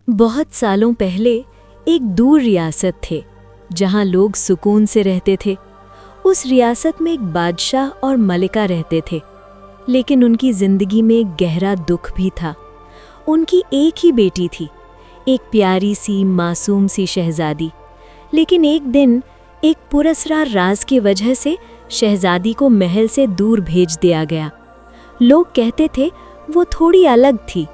बहुत सालों पहले एक दूर रियासत थे जहां लोग सुकून से रहते थे। उस रियासत में एक बादशाह और मलिका रहते थे, लेकिन उनकी जिंदगी में एक गहरा दुख भी था। उनकी एक ही बेटी थी, एक प्यारी सी मासूम सी शहजादी। लेकिन एक दिन एक पुरस्कार राज की वजह से शहजादी को महल से दूर भेज दिया गया। लोग कहते थे वो थोड़ी अलग थी,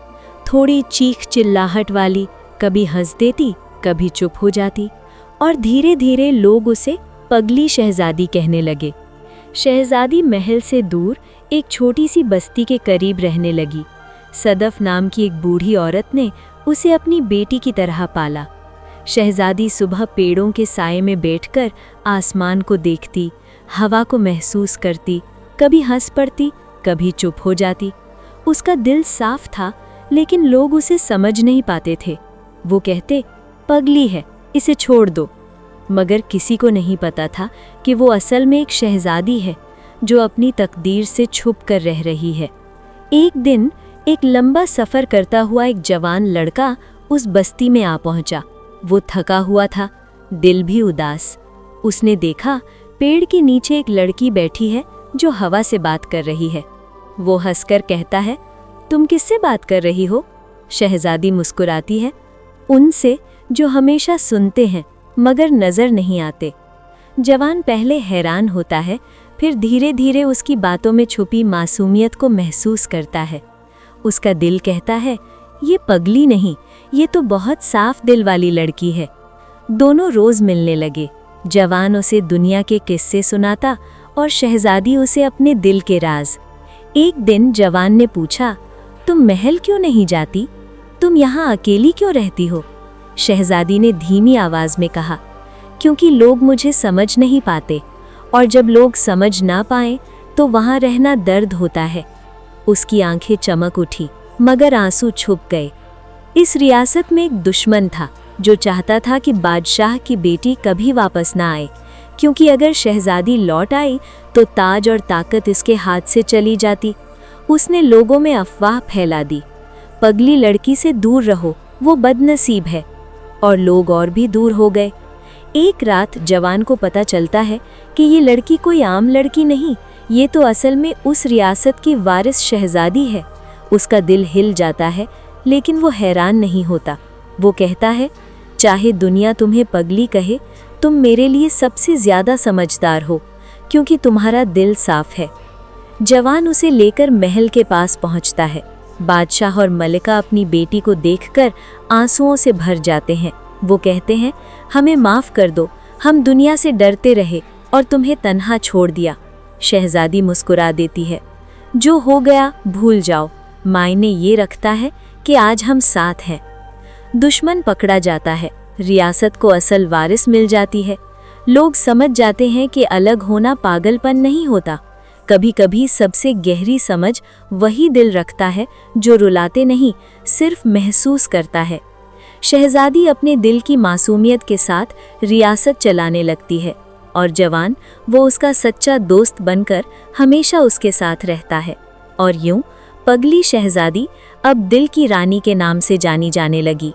थोड़ी चीख चिल्लाहट वाली, कभी हंस देती कभी चुप हो जाती, और धीरे धीरे लोग उसे पगली शहजादी कहने लगे। शहजादी महल से दूर एक छोटी सी बस्ती के करीब रहने लगी। सदफ नाम की एक बूढ़ी औरत ने उसे अपनी बेटी की तरह पाला। शहजादी सुबह पेड़ों के साए में बैठकर आसमान को देखती, हवा को महसूस करती, कभी हंस पड़ती कभी चुप हो जाती। उसका दिल साफ था, लेकिन लोग उसे समझ नहीं पाते थे। वो कहते, पगली है, इसे छोड़ दो। मगर किसी को नहीं पता था कि वो असल में एक शहजादी है जो अपनी तकदीर से छुप कर रह रही है। एक दिन एक लंबा सफ़र करता हुआ एक जवान लड़का उस बस्ती में आ पहुंचा। वो थका हुआ था, दिल भी उदास। उसने देखा पेड़ के नीचे एक लड़की बैठी है जो हवा से बात कर रही है। वो हंसकर कहता है, तुम किससे बात कर रही हो? शहजादी मुस्कुराती है, उनसे जो हमेशा सुनते हैं मगर नज़र नहीं आते। जवान पहले हैरान होता है, फिर धीरे धीरे उसकी बातों में छुपी मासूमियत को महसूस करता है। उसका दिल कहता है, ये पगली नहीं, ये तो बहुत साफ दिल वाली लड़की है। दोनों रोज़ मिलने लगे। जवान उसे दुनिया के किस्से सुनाता और शहजादी उसे अपने दिल के राज। एक दिन जवान ने पूछा, तुम महल क्यों नहीं जाती? तुम यहाँ अकेली क्यों रहती हो? शहजादी ने धीमी आवाज़ में कहा, क्योंकि लोग मुझे समझ नहीं पाते, और जब लोग समझ ना पाएं तो वहाँ रहना दर्द होता है। उसकी आंखें चमक उठी, मगर आंसू छुप गए। इस रियासत में एक दुश्मन था जो चाहता था कि बादशाह की बेटी कभी वापस ना आए, क्योंकि अगर शहजादी लौट आई तो ताज और ताकत इसके हाथ से चली जाती। उसने लोगों में अफवाह फैला दी, पगली लड़की से दूर रहो, वो बदनसीब है, और लोग और भी दूर हो गए। एक रात जवान को पता चलता है कि ये लड़की कोई आम लड़की नहीं, ये तो असल में उस रियासत की वारिस शहजादी है। उसका दिल हिल जाता है, लेकिन वो हैरान नहीं होता। वो कहता है, चाहे दुनिया तुम्हें पगली कहे, तुम मेरे लिए सबसे ज़्यादा समझदार हो, क्योंकि तुम्हारा दिल साफ है। जवान उसे लेकर महल के पास पहुंचता है। बादशाह और मलिका अपनी बेटी को देखकर आंसुओं से भर जाते हैं। वो कहते हैं, हमें माफ़ कर दो, हम दुनिया से डरते रहे और तुम्हें तन्हा छोड़ दिया। शहजादी मुस्कुरा देती है, जो हो गया भूल जाओ, मायने ये रखता है कि आज हम साथ हैं। दुश्मन पकड़ा जाता है, रियासत को असल वारिस मिल जाती है। लोग समझ जाते हैं कि अलग होना पागलपन नहीं होता। कभी कभी सबसे गहरी समझ वही दिल रखता है जो रुलाते नहीं, सिर्फ महसूस करता है। शहजादी अपने दिल की मासूमियत के साथ रियासत चलाने लगती है, और जवान वो उसका सच्चा दोस्त बनकर हमेशा उसके साथ रहता है। और यूं पगली शहजादी अब दिल की रानी के नाम से जानी जाने लगी।